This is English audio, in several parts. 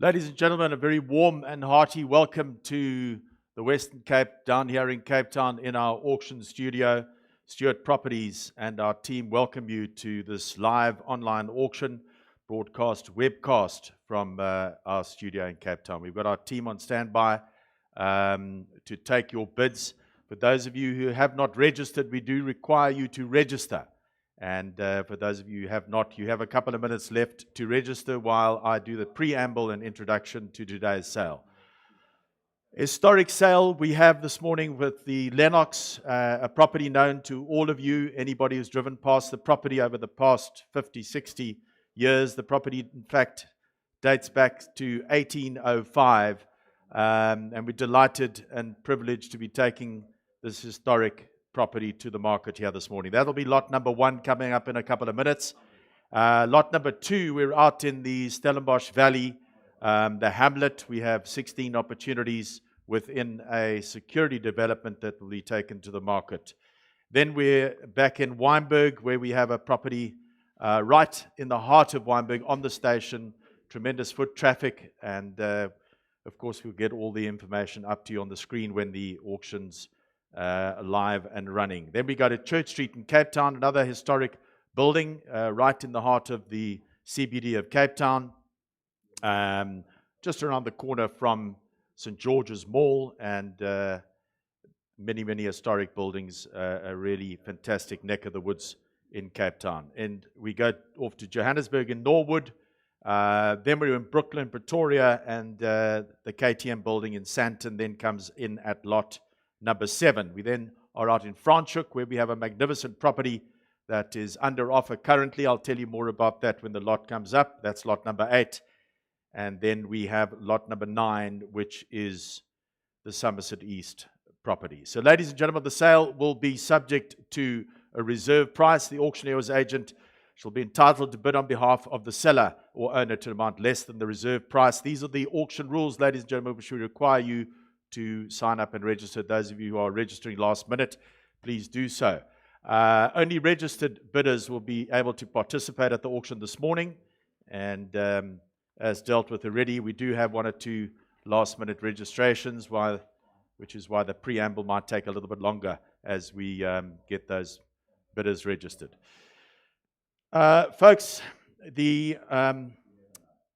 Ladies and gentlemen, a very warm and hearty welcome to the Western Cape, down here in Cape Town in our auction studio. Stewart Properties and our team welcome you to this live online auction broadcast webcast from our studio in Cape Town. We've got our team on standby to take your bids. For those of you who have not registered, we do require you to register. And for those of you who have not, you have a couple of minutes left to register while I do the preamble and introduction to today's sale. Historic sale we have this morning with the LENOX, a property known to all of you, anybody who's driven past the property over the past 50, 60 years. The property, in fact, dates back to 1805, and we're delighted and privileged to be taking this historic property to the market here this morning. That'll be lot number 1 coming up in a couple of minutes. Lot number 2, we're out in the Stellenbosch Valley, the Hamlet. We have 16 opportunities within a security development that will be taken to the market. Then we're back in WYNBERG, where we have a property right in the heart of WYNBERG on the station, tremendous foot traffic, and of course we'll get all the information up to you on the screen when the auction's live and running. Then we go to Church Street in Cape Town, another historic building right in the heart of the CBD of Cape Town, just around the corner from St. George's Mall, and many, many historic buildings, a really fantastic neck of the woods in Cape Town. And we go off to Johannesburg in Norwood, then we're in Brooklyn, Pretoria, and the KTM building in SANDTON then comes in at lot number 7. We then are out in FRANSCHHOEK, where we have a magnificent property that is under offer currently. I'll tell you more about that when the lot comes up. That's lot number 8. And then we have lot number 9, which is the Somerset East property. So, ladies and gentlemen, the sale will be subject to a reserve price. The auctioneer's agent shall be entitled to bid on behalf of the seller or owner to an amount less than the reserve price. These are the auction rules, ladies and gentlemen, which we require you to sign up and register. Those of you who are registering last minute, please do so. Only registered bidders will be able to participate at the auction this morning, and as dealt with already, we do have 1 or 2 last minute registrations, which is why the preamble might take a little bit longer as we get those bidders registered. Folks, the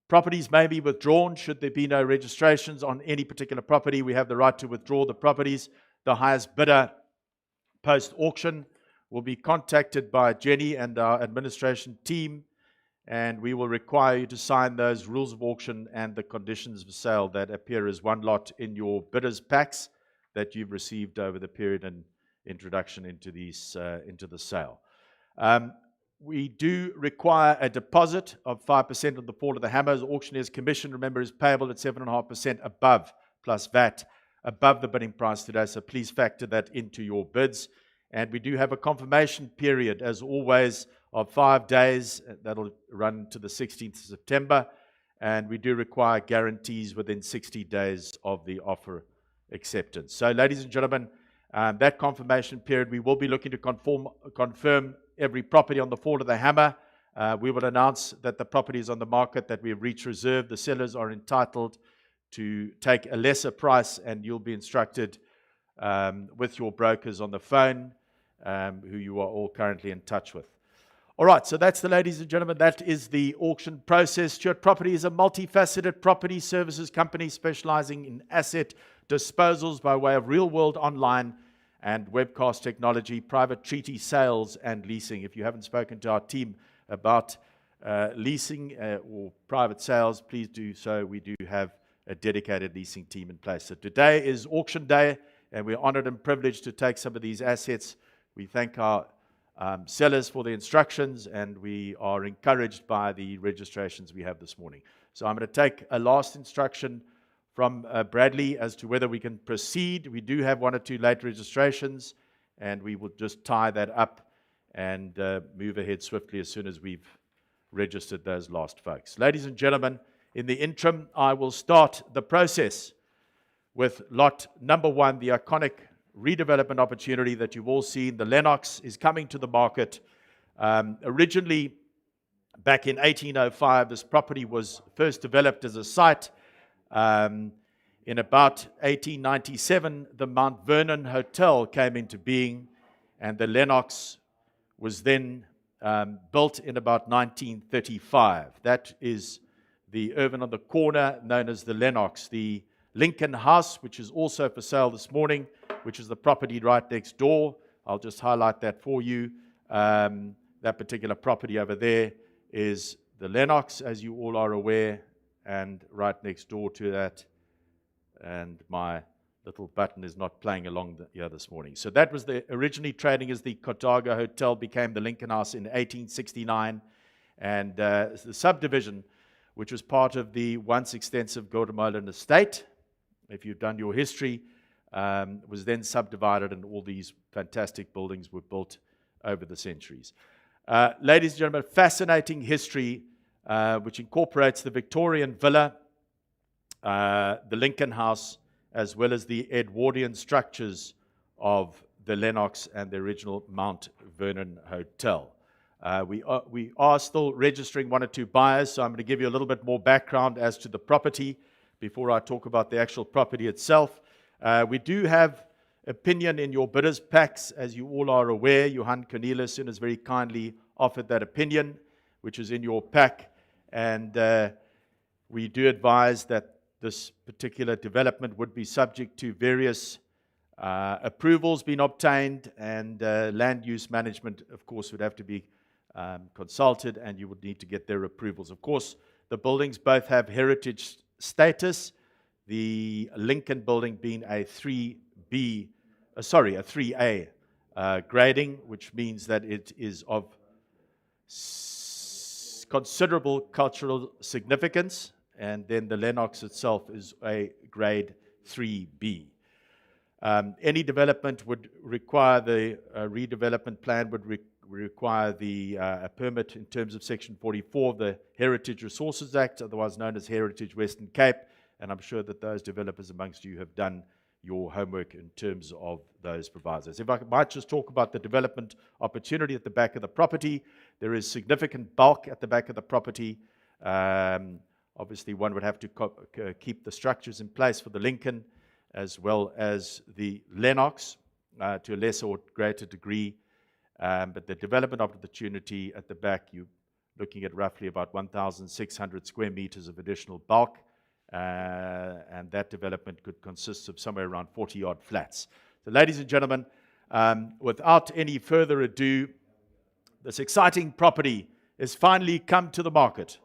properties may be withdrawn should there be no registrations on any particular property. We have the right to withdraw the properties. The highest bidder post-auction will be contacted by Jenny and our administration team, and we will require you to sign those rules of auction and the conditions of sale that appear as one lot in your bidders' packs that you've received over the period and introduction into the sale. We do require a deposit of 5% of the fall of the hammer. The auctioneer's commission, remember, is payable at 7.5% above, plus VAT, above the bidding price today. So please factor that into your bids. And we do have a confirmation period, as always, of 5 days. That'll run to the 16th of September. And we do require guarantees within 60 days of the offer acceptance. So, ladies and gentlemen, that confirmation period, we will be looking to confirm every property on the fall of the hammer. We will announce that the property is on the market, that we have reached reserve. The sellers are entitled to take a lesser price, and you'll be instructed with your brokers on the phone, who you are all currently in touch with. All right, so that's ladies and gentlemen, that is the auction process. Stewart Property is a multifaceted property services company specializing in asset disposals by way of real-world online and webcast technology, private treaty sales, and leasing. If you haven't spoken to our team about leasing or private sales, please do so. We do have a dedicated leasing team in place. So today is auction day, and we're honored and privileged to take some of these assets. We thank our sellers for the instructions, and we are encouraged by the registrations we have this morning. So I'm going to take a last instruction from Bradley as to whether we can proceed. We do have 1 or 2 late registrations, and we will just tie that up and move ahead swiftly as soon as we've registered those last folks. Ladies and gentlemen, in the interim, I will start the process with lot number 1, the iconic redevelopment opportunity that you've all seen. The LENOX is coming to the market. Originally back in 1805, this property was first developed as a site. In about 1897, the Mount Vernon Hotel came into being, and the LENOX was then built in about 1935. That is the urban on the corner known as the LENOX. The Lincoln House, which is also for sale this morning, which is the property right next door. I'll just highlight that for you. That particular property over there is the LENOX, as you all are aware, and right next door to that, and my little button is not playing along here this morning. So that was originally trading as the Carthago Hotel, became the Lincoln House in 1869, and the subdivision, which was part of the once extensive Gordemolin estate, if you've done your history, was then subdivided, and all these fantastic buildings were built over the centuries. Ladies and gentlemen, fascinating history which incorporates the Victorian villa, the Lincoln House, as well as the Edwardian structures of the LENOX and the original Mount Vernon Hotel. We are still registering one or two buyers, so I'm going to give you a little bit more background as to the property before I talk about the actual property itself. We do have opinion in your bidders packs, as you all are aware. Johan Cornelissen has very kindly offered that opinion, which is in your pack, and we do advise that this particular development would be subject to various approvals being obtained, and land use management, of course, would have to be consulted, and you would need to get their approvals. Of course, the buildings both have heritage status, the Lincoln building being a 3A grading, which means that it is of considerable cultural significance, and then the LENOX itself is a grade 3B. Any development would require the redevelopment plan would require a permit in terms of Section 44 of the Heritage Resources Act, otherwise known as Heritage Western Cape, and I'm sure that those developers amongst you have done your homework in terms of those provisos. If I might just talk about the development opportunity at the back of the property, there is significant bulk at the back of the property. Obviously, one would have to keep the structures in place for the Lincoln as well as the LENOX to a lesser or greater degree. But the development opportunity at the back, you're looking at roughly about 1,600 square meters of additional bulk. And that development could consist of somewhere around 40-odd flats. So, ladies and gentlemen, without any further ado, this exciting property has finally come to the market.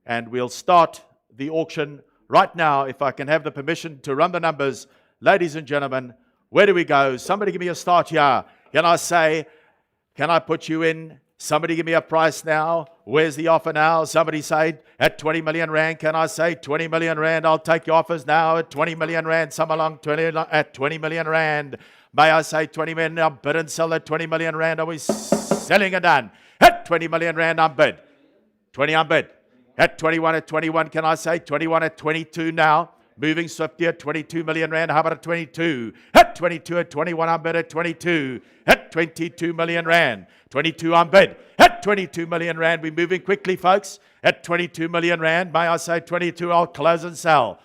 And we'll start the auction right now. If I can have the permission to run the numbers, ladies and gentlemen, where do we go? Somebody give me a start here. Can I put you in? Somebody give me a price now. Where's the offer now? Somebody say at 20 million rand. Can I say 20 million rand? I'll take your offers now at 20 million rand. Some along at 20 million rand. May I say 20 million? I'll bid and sell at 20 million rand. Are we selling and done? At 20 million rand, I'm bid. 20, I'm bid. At 21, at 21, can I say 21 at 22 now? Moving swiftly at 22 million rand. How about at 22? At 22, at 21, I'm bid at 22. At 22 million rand. 22, I'm bid. At 22 million rand. We're moving quickly, folks. At 22 million rand. May I say 22, I'll close and sell.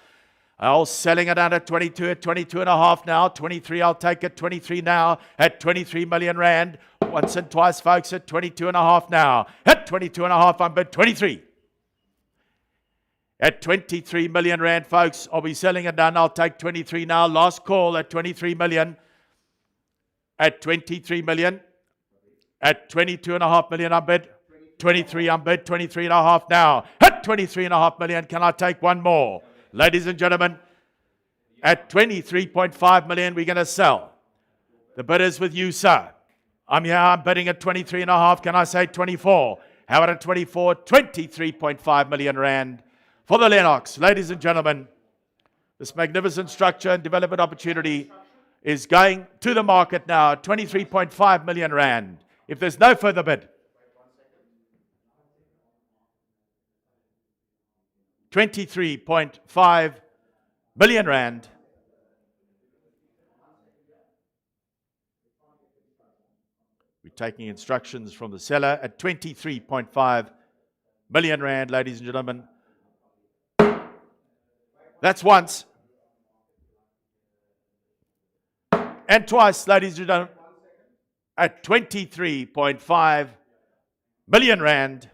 I'll selling it down at 22, at 22 and a half now. 23, I'll take it. 23 now. At 23 million rand. Once and twice, folks, at 22 and a half now. At 22 and a half, I'm bid 23. At 23 million rand, folks, are we selling it down? I'll take 23 now. Last call at 23 million. At 23 million. At 22 and a half million, I'm bid. 23, I'm bid. 23 and a half now. At 23 and a half million, can I take one more? Ladies and gentlemen, at 23.5 million, we're going to sell. The bid is with you, sir. I'm here, I'm bidding at 23 and a half. Can I say 24? How about at 24? 23.5 million rand. For the LENOX, ladies and gentlemen, this magnificent structure and development opportunity is going to the market now, 23.5 million rand. If there's no further bid, 23.5 million rand. We're taking instructions from the seller at 23.5 million rand, ladies and gentlemen. That's once. And twice, ladies and gentlemen, at 23.5 million rand.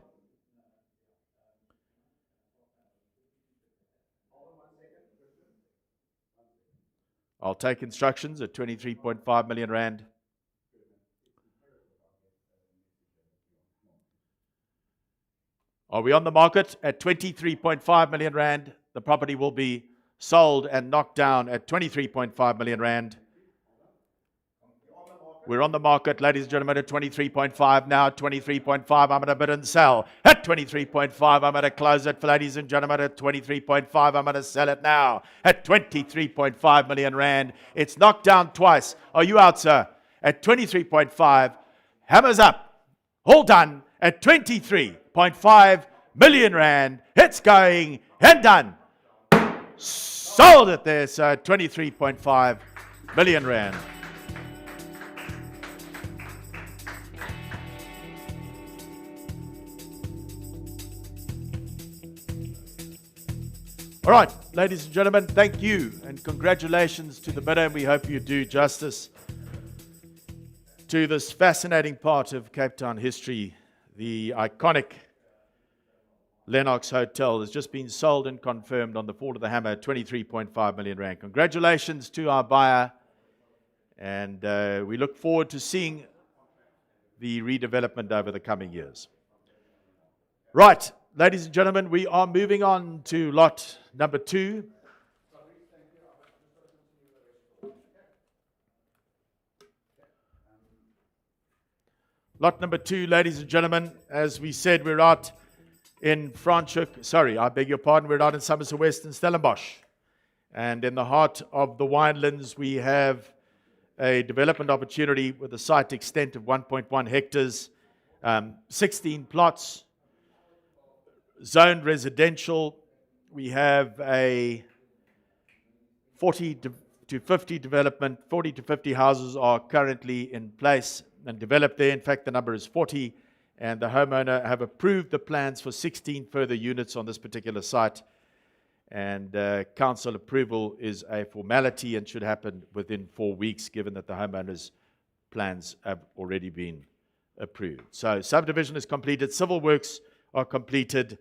I'll take instructions at 23.5 million rand. Are we on the market at 23.5 million rand? The property will be sold and knocked down at 23.5 million rand. We're on the market, ladies and gentlemen, at 23.5 now. 23.5, I'm going to bid and sell. At 23.5, I'm going to close it, ladies and gentlemen. At 23.5, I'm going to sell it now. At 23.5 million rand. It's knocked down twice. Are you out, sir? At 23.5, hammers up. All done at 23.5 million rand. It's going and done. Sold it there, sir. 23.5 million rand. All right, ladies and gentlemen, thank you and congratulations to the bidder, and we hope you do justice to this fascinating part of Cape Town history. The iconic LENOX Hotel has just been sold and confirmed on the Fall of the Hammer, 23.5 million rand. Congratulations to our buyer, and we look forward to seeing the redevelopment over the coming years. Right. Ladies and gentlemen, we are moving on to lot number 2. Lot number 2, ladies and gentlemen, as we said, we're out in FRANSCHHOEK. Sorry, I beg your pardon. We're out in Somerset West and Stellenbosch. And in the heart of the winelands, we have a development opportunity with a site extent of 1.1 hectares, 16 plots. Zoned residential, we have a 40 to 50 development. 40 to 50 houses are currently in place and developed there. In fact, the number is 40, and the homeowner have approved the plans for 16 further units on this particular site. And council approval is a formality and should happen within 4 weeks, given that the homeowner's plans have already been approved. So subdivision is completed, civil works are completed.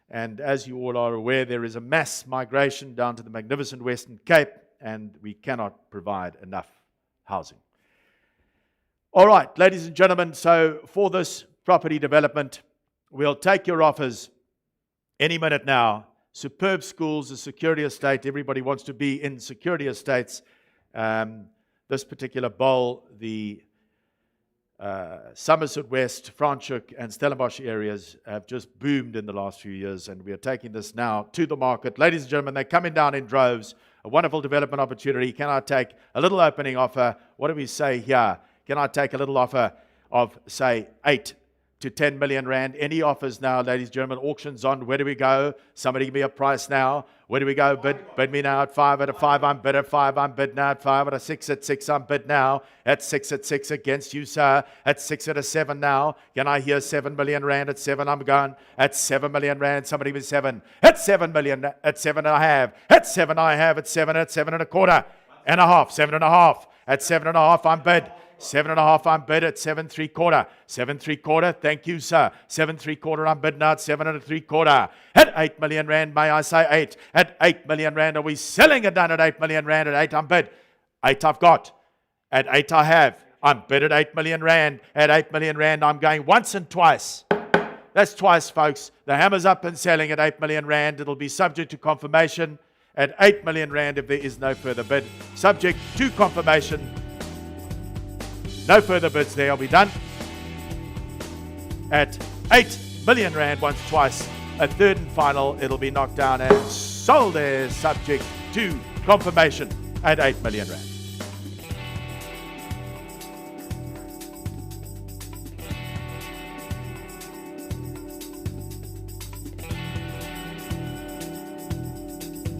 And as you all are aware, there is a mass migration down to the magnificent Western Cape, and we cannot provide enough housing. All right, ladies and gentlemen, so for this property development, we'll take your offers any minute now. Superb schools, a security estate. Everybody wants to be in security estates. This particular bowl, the Somerset West, FRANSCHHOEK and Stellenbosch areas have just boomed in the last few years, and we are taking this now to the market. Ladies and gentlemen, they're coming down in droves. A wonderful development opportunity. Can I take a little opening offer? What do we say here? Can I take a little offer of, say, 8 to 10 million rand? Any offers now, ladies and gentlemen? Auctions on. Where do we go? Somebody give me a price now. Where do we go? Bid me now at 5. At a 5, I'm bid. At 5, I'm bid now. At 5, at a 6, at 6, I'm bid now. At 6, at 6 against you, sir. At 6, at a 7 now. Can I hear 7 million rand? At 7, I'm gone. At 7 million rand, somebody with 7. At 7 million. At 7, I have. At 7, I have. At 7, at 7 and a quarter. And a half. 7 and a half. At 7 and a half, I'm bid. 7 and a half, I'm bid at 7 3/4. 7 3/4, thank you, sir. 7 3/4, I'm bid now at 7 and a 3/4. At 8 million rand, may I say 8? At 8 million rand, are we selling it done at 8 million rand? At 8, I'm bid. 8 I've got. At 8 I have. I'm bid at 8 million rand. At 8 million rand, I'm going once and twice. That's twice, folks. The hammer's up and selling at 8 million rand. It'll be subject to confirmation at 8 million rand if there is no further bid. Subject to confirmation. No further bids there. I'll be done at 8 million rand once, twice. A third and final, it'll be knocked down and sold there, subject to confirmation at 8 million rand.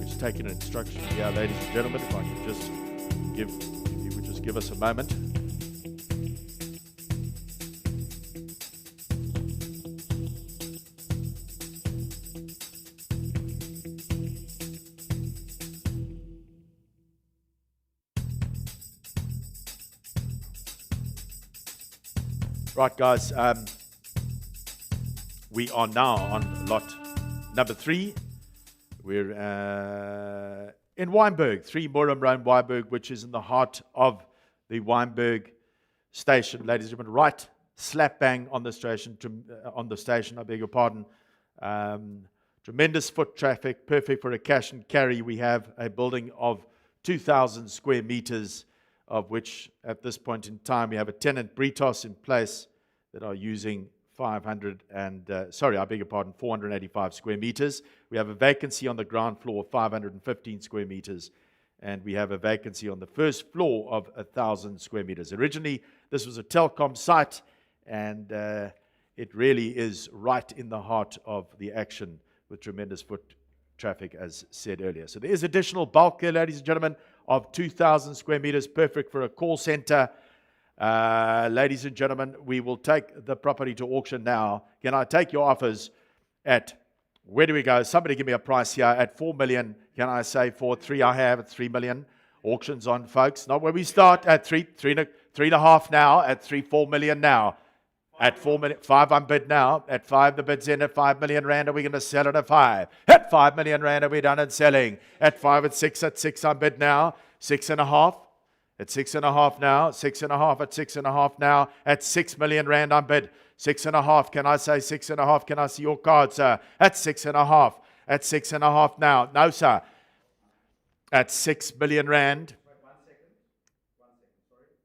Just taking an instruction here, ladies and gentlemen, if I could just if you would just give us a moment. Right, guys. We are now on lot number 3. We're in WYNBERG, 3 MOROM Road, WYNBERG, which is in the heart of the WYNBERG station, ladies and gentlemen. Right, slap bang on the station. I beg your pardon. Tremendous foot traffic, perfect for a cash and carry. We have a building of 2,000 square meters, of which at this point in time we have a tenant Britos in place that are using 485 square meters. We have a vacancy on the ground floor of 515 square meters, and we have a vacancy on the first floor of 1,000 square meters. Originally, this was a telecom site, and it really is right in the heart of the action with tremendous foot traffic, as said earlier. So there is additional bulk here, ladies and gentlemen, of 2,000 square meters, perfect for a call center. Ladies and gentlemen, we will take the property to auction now. Can I take your offers at, where do we go? Somebody give me a price here at 4 million. Can I say 4.3? I have at 3 million. Auctions on, folks. Not where we start at 3.5 now, at 4 million now. At 4 million, 5 I'm bid now. At 5 the bid's in. At 5 million rand, are we going to sell it at 5? At 5 million rand, are we done and selling? At 5, at 6 I'm bid now. 6.5. At 6.5 now. 6.5 at 6.5 now. At 6 million rand I'm bid. 6.5. Can I say 6.5? Can I see your card, sir? At 6.5. At 6.5 now. No, sir. At 6 million rand.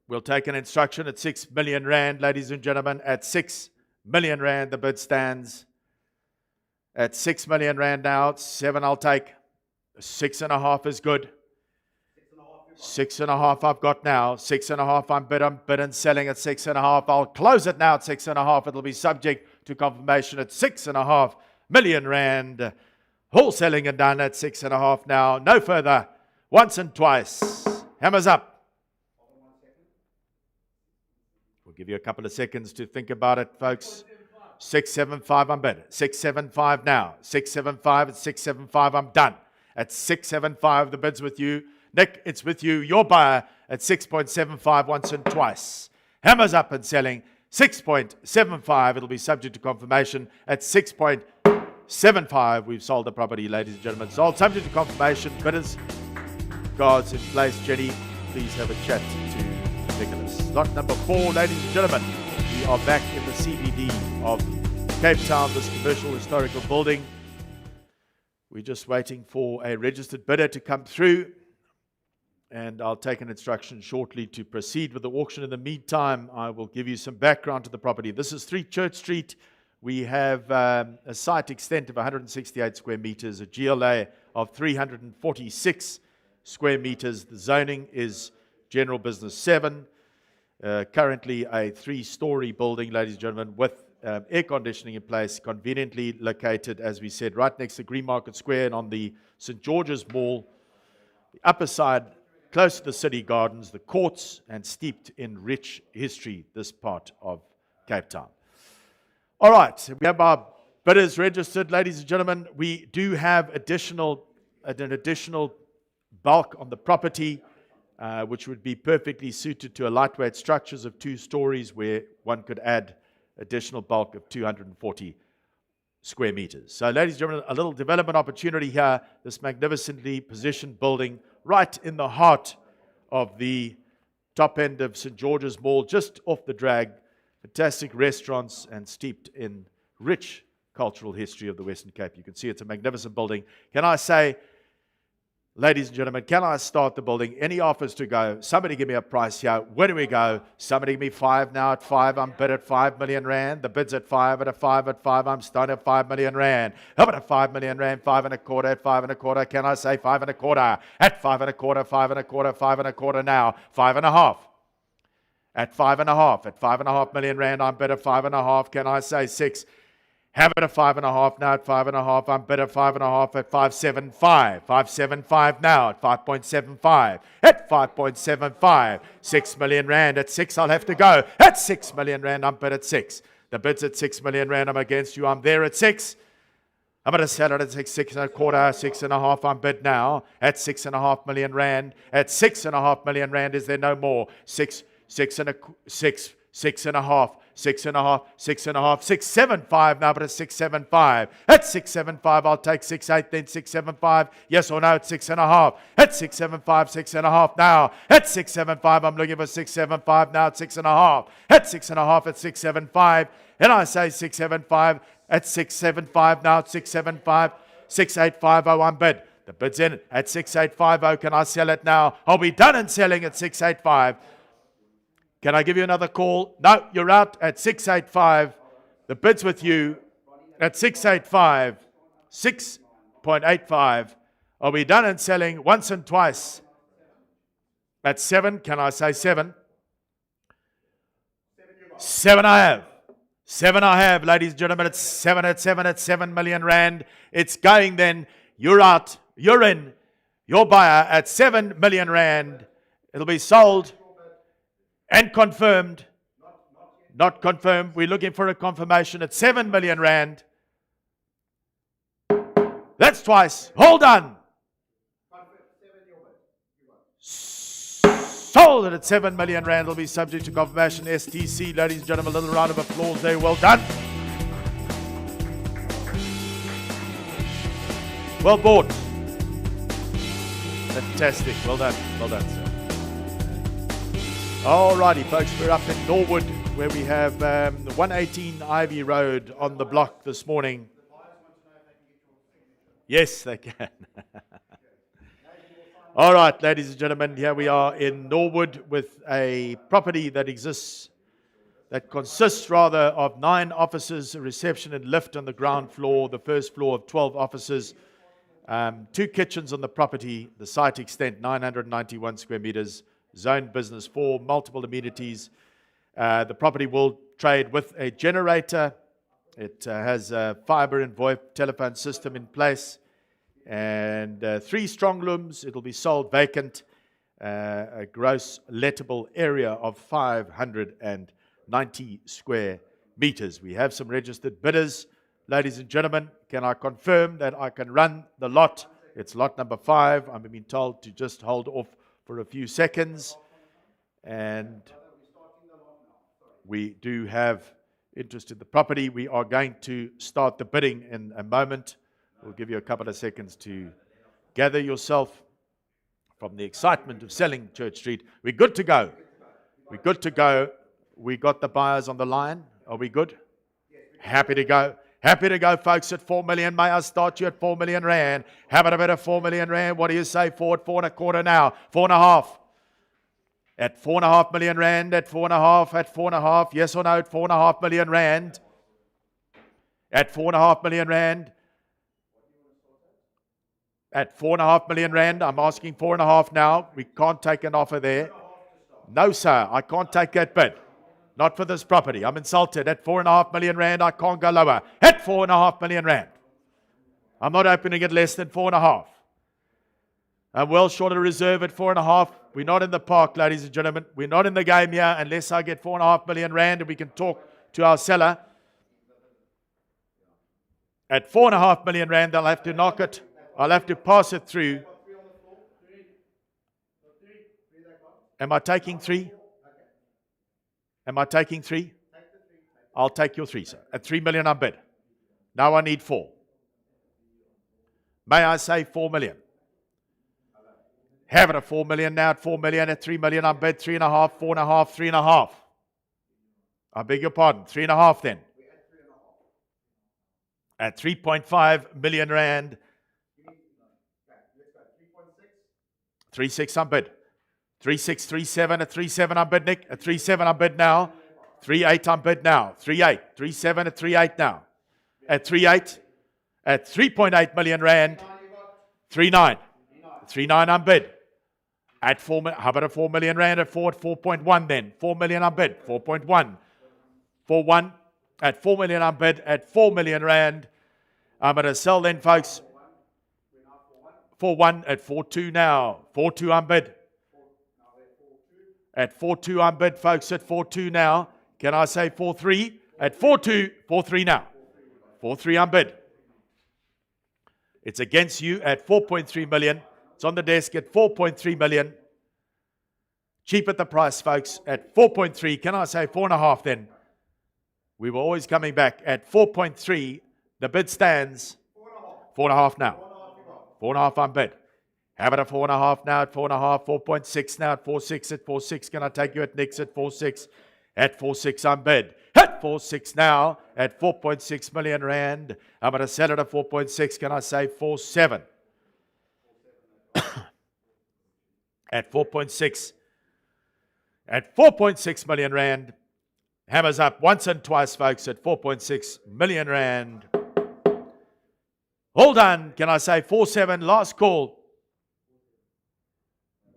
We'll take an instruction at 6 million rand, ladies and gentlemen. At 6 million rand, the bid stands. At 6 million rand now, 7 I'll take. 6.5 is good. 6.5 I've got now. 6.5 I'm bid and selling at 6.5. I'll close it now at 6.5. It'll be subject to confirmation at 6.5 million rand. Wholesaling and done at 6.5 now. No further. Once and twice. Hammers up. We'll give you a couple of seconds to think about it, folks. 675 I'm bid. 675 now. 675 at 675 I'm done. At 675 the bid's with you. Nick, it's with you. Your buyer at 6.75 once and twice. Hammers up and selling. 6.75. It'll be subject to confirmation at 6.75. We've sold the property, ladies and gentlemen. Sold subject to confirmation. Bidders, guards in place. Jenny, please have a chat to Nicholas. Lot number 4, ladies and gentlemen. We are back in the CBD of Cape Town, this commercial historical building. We're just waiting for a registered bidder to come through, and I'll take an instruction shortly to proceed with the auction. In the meantime, I will give you some background to the property. This is 3 Church Street. We have a site extent of 168 square meters, a GLA of 346 square meters. The zoning is General Business 7. Currently a 3-story building, ladies and gentlemen, with air conditioning in place, conveniently located, as we said, right next to Green Market Square and on the St. George's Mall. The upper side, close to the city gardens, the courts, and steeped in rich history, this part of Cape Town. All right, we have our bidders registered, ladies and gentlemen. We do have an additional bulk on the property, which would be perfectly suited to a lightweight structures of 2 stories where one could add additional bulk of 240 square meters. So, ladies and gentlemen, a little development opportunity here, this magnificently positioned building right in the heart of the top end of St. George's Mall, just off the drag. Fantastic restaurants and steeped in rich cultural history of the Western Cape. You can see it's a magnificent building. Can I say, ladies and gentlemen, can I start the building? Any offers to go? Somebody give me a price here. Where do we go? Somebody give me 5 now. At 5, I'm bid at 5 million rand. The bid's at 5, at 5, I'm starting at 5 million rand. How about at 5 million rand? 5.25, at 5.25. Can I say 5.25? At 5.25, 5.25, 5.25 now. 5.5. At 5.5. At 5.5 million rand, I'm bid at 5.5. Can I say 6? Have it at 5.5 now. At 5.5, I'm bid at 5.5 at 5.75. 5.75 now at 5.75. At 5.75. 6 million rand. At 6, I'll have to go. At 6 million rand, I'm bid at 6. The bid's at 6 million rand. I'm against you. I'm there at 6. I'm going to sell it at 6.25, 6.5. I'm bid now at 6.5 million rand. At 6.5 million rand, is there no more? 6.5. 6.5, 6.5, 675 now, but it's 675. At 675, I'll take 6.8, then 675. Yes or no, it's 6.5. At 675, 6.5 now. At 675, I'm looking for 675 now, at 6.5. At 6.5, it's 675. And I say 675, at 675 now, at 675. 6850 unbid. The bid's in at 6850. Can I sell it now? I'll be done in selling at 685. Can I give you another call? No, you're out at 685. The bid's with you at 685. 6.85. I'll be done in selling once and twice at 7. Can I say 7? 7 I have. 7 I have, ladies and gentlemen. It's 7 at 7 at 7 million rand. It's going then. You're out. You're in. Your buyer at 7 million rand. It'll be sold and confirmed. Not confirmed. We're looking for a confirmation at 7 million rand. That's twice. Hold on. Sold it at 7 million rand. Will be subject to confirmation. STC, ladies and gentlemen, a little round of applause there. Well done. Well bought. Fantastic. Well done. Well done, sir. Alrighty, folks. We're up in Norwood where we have the 118 Ivy Road on the block this morning. Yes, they can. All right, ladies and gentlemen, here we are in Norwood with a property that consists of 9 offices, a reception and lift on the ground floor, the first floor of 12 offices, 2 kitchens on the property, the site extent 991 square meters, zone business 4, multiple amenities. The property will trade with a generator. It has a fiber and VoIP telephone system in place. And 3 strong rooms. It'll be sold vacant. A gross lettable area of 590 square meters. We have some registered bidders. Ladies and gentlemen, can I confirm that I can run the lot? It's lot number 5. I'm being told to just hold off for a few seconds. And we do have interest in the property. We are going to start the bidding in a moment. We'll give you a couple of seconds to gather yourself from the excitement of selling Church Street. We're good to go. We're good to go. We got the buyers on the line. Are we good? Happy to go. Happy to go, folks, at 4 million. May I start you at 4 million rand? Have it a bit of 4 million rand. What do you say? 4 at 4.25 now. 4.5. At 4.5 million rand. At 4.5. At 4.5. Yes or no? At 4.5 million rand. At 4.5 million rand. At 4.5 million rand, I'm asking 4.5 now. We can't take an offer there. No, sir, I can't take that bid. Not for this property. I'm insulted. At 4.5 million rand, I can't go lower. At 4.5 million rand. I'm not opening it less than 4.5. I'm well short of reserve at 4.5. We're not in the park, ladies and gentlemen. We're not in the game here unless I get 4.5 million rand and we can talk to our seller. At 4.5 million rand, they'll have to knock it. I'll have to pass it through. Am I taking 3? Am I taking 3? I'll take your 3, sir. At 3 million, I'm bid. Now I need 4. May I say 4 million? Have it at 4 million now. At 4 million, at 3 million, I'm bid. 3.5, 4.5, 3.5. I beg your pardon. 3.5 then. At 3.5 million rand. 3.6, I'm bid. 3.6, 3.7, at 3.7, I'm bid, Nick. At 3.7, I'm bid now. 3.8, I'm bid now. 3.8, 3.7 at 3.8 now. At 3.8, at 3.8 million rand. 3.9, 3.9, I'm bid. At 4 million, how about a 4 million rand? At 4.1 then. 4 million, I'm bid. 4.1. 4.1, at 4 million, I'm bid. At 4 million rand, I'm going to sell then, folks. 4.1 at 4.2 now. 4.2 I'm bid. At 4.2 I'm bid, folks. At 4.2 now. Can I say 4.3? At 4.2, 4.3 now. 4.3 I'm bid. It's against you at 4.3 million. It's on the desk at 4.3 million. Cheap at the price, folks. At 4.3. Can I say 4.5 then? We were always coming back at 4.3. The bid stands 4.5 now. 4.5 on bid. Have it at 4.5 now at 4.5. 4.6 now at 4.6 at 4.6. Can I take you at next at 4.6? At 4.6 on bid. At 4.6 now at 4.6 million rand. I'm going to sell it at 4.6. Can I say 4.7? At 4.6. At 4.6 million rand. Hammers up once and twice, folks, at 4.6 million rand. All done. Can I say 4.7? Last call.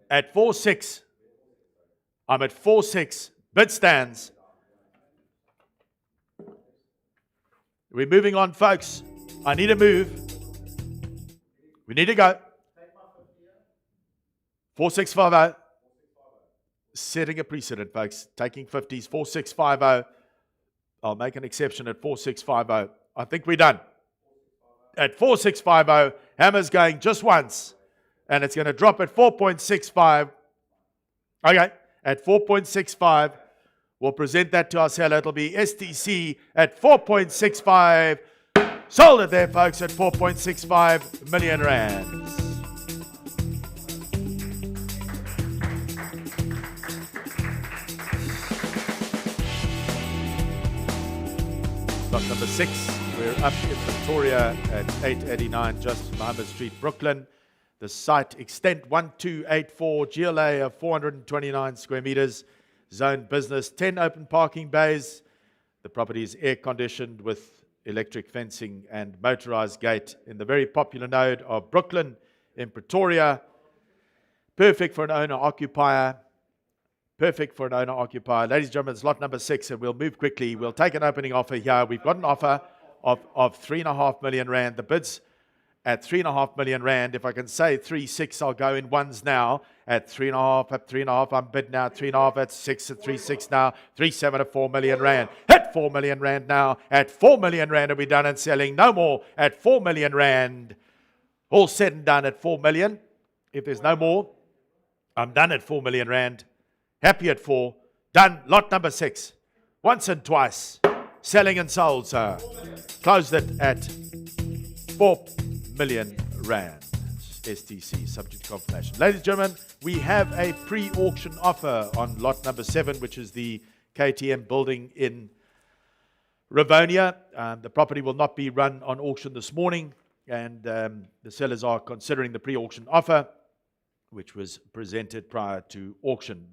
At 4.6. I'm at 4.6. Bid stands. We're moving on, folks. I need to move. We need to go. 4.650. Setting a precedent, folks. Taking 50s. 4.650. I'll make an exception at 4.650. I think we're done. At 4.650, hammer's going just once. And it's going to drop at 4.65. Okay. At 4.65. We'll present that to our seller. It'll be STC at 4.65. Sold it there, folks, at 4.65 million rands. Lot number 6. We're up in Victoria at 889 Justice Mohammed Street, Brooklyn. The site extent 1284, GLA of 429 square meters. Zone business, 10 open parking bays. The property is air conditioned with electric fencing and motorized gate in the very popular node of Brooklyn in Pretoria. Perfect for an owner-occupier. Perfect for an owner-occupier. Ladies and gentlemen, it's lot number 6, and we'll move quickly. We'll take an opening offer here. We've got an offer of 3.5 million rand. The bid's at 3.5 million rand. If I can say 3.6, I'll go in ones now. At 3.5, at 3.5, I'm bid now. 3.5 at 6, at 3.6 now. 3.7 at 4 million rand. At 4 million rand now. At 4 million rand are we done and selling. No more. At 4 million rand. All said and done at 4 million. If there's no more, I'm done at 4 million rand. Happy at 4. Done. Lot number 6. Once and twice. Selling and sold, sir. Closed it at 4 million rand. STC, subject to confirmation. Ladies and gentlemen, we have a pre-auction offer on lot number 7, which is the KTM building in Rivonia. The property will not be run on auction this morning, and the sellers are considering the pre-auction offer, which was presented prior to auction.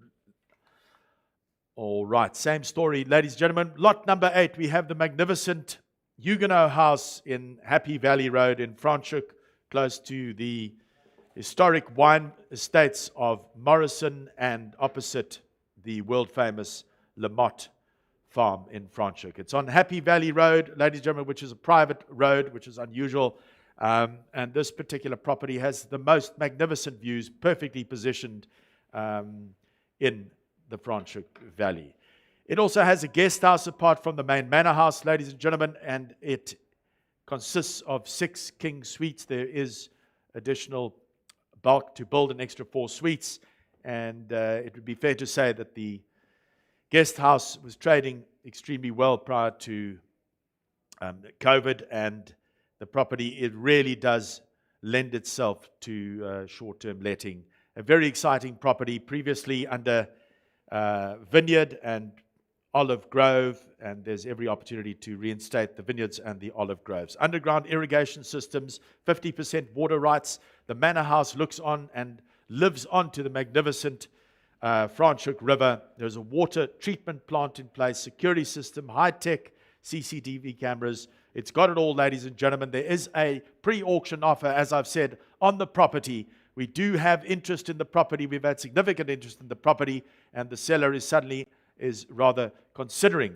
All right, same story, ladies and gentlemen. Lot number 8, we have the magnificent Huguenot house in Happy Valley Road in Franschhoeek, close to the historic wine estates of Morrison and opposite the world-famous Lamott farm in Franschhoeek. It's on Happy Valley Road, ladies and gentlemen, which is a private road, which is unusual. And this particular property has the most magnificent views, perfectly positioned in the Franschhoeek Valley. It also has a guest house apart from the main manor house, ladies and gentlemen, and it consists of 6 king suites. There is additional bulk to build an extra 4 suites, and it would be fair to say that the guest house was trading extremely well prior to COVID, and the property, it really does lend itself to short-term letting. A very exciting property, previously under vineyard and olive grove, and there's every opportunity to reinstate the vineyards and the olive groves. Underground irrigation systems, 50% water rights. The manor house looks on and lives on to the magnificent Franschhoeek River. There's a water treatment plant in place, security system, high-tech CCTV cameras. It's got it all, ladies and gentlemen. There is a pre-auction offer, as I've said, on the property. We do have interest in the property. We've had significant interest in the property, and the seller is rather considering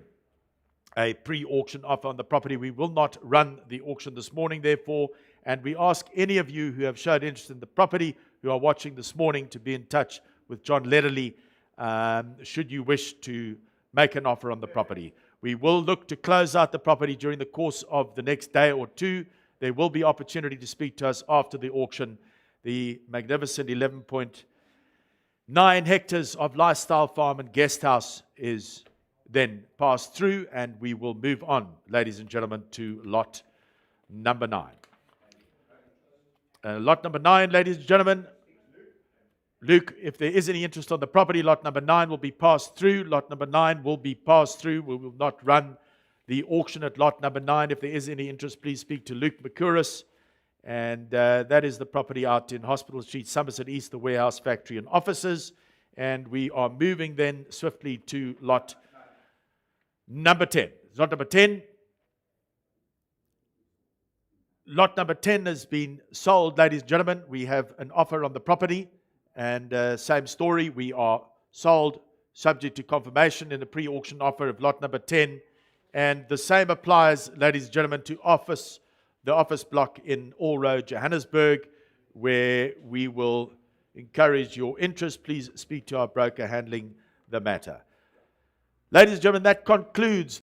a pre-auction offer on the property. We will not run the auction this morning, therefore, and we ask any of you who have showed interest in the property, who are watching this morning, to be in touch with John Lederley, should you wish to make an offer on the property. We will look to close out the property during the course of the next day or two. There will be opportunity to speak to us after the auction. The magnificent 11.9 hectares of lifestyle farm and guest house is then pass through, and we will move on, ladies and gentlemen, to lot number 9. Lot number 9, ladies and gentlemen. Luke, if there is any interest on the property, lot number 9 will be passed through. Lot number 9 will be passed through. We will not run the auction at lot number 9. If there is any interest, please speak to Luke McCurris. And that is the property out in Hospital Street, Somerset East, the warehouse, factory, and offices. And we are moving then swiftly to lot number 10. Lot number 10. Lot number 10 has been sold, ladies and gentlemen. We have an offer on the property. And same story, we are sold subject to confirmation in the pre-auction offer of lot number 10. And the same applies, ladies and gentlemen, to the office block in All Road, Johannesburg, where we will encourage your interest. Please speak to our broker handling the matter. Ladies and gentlemen, that concludes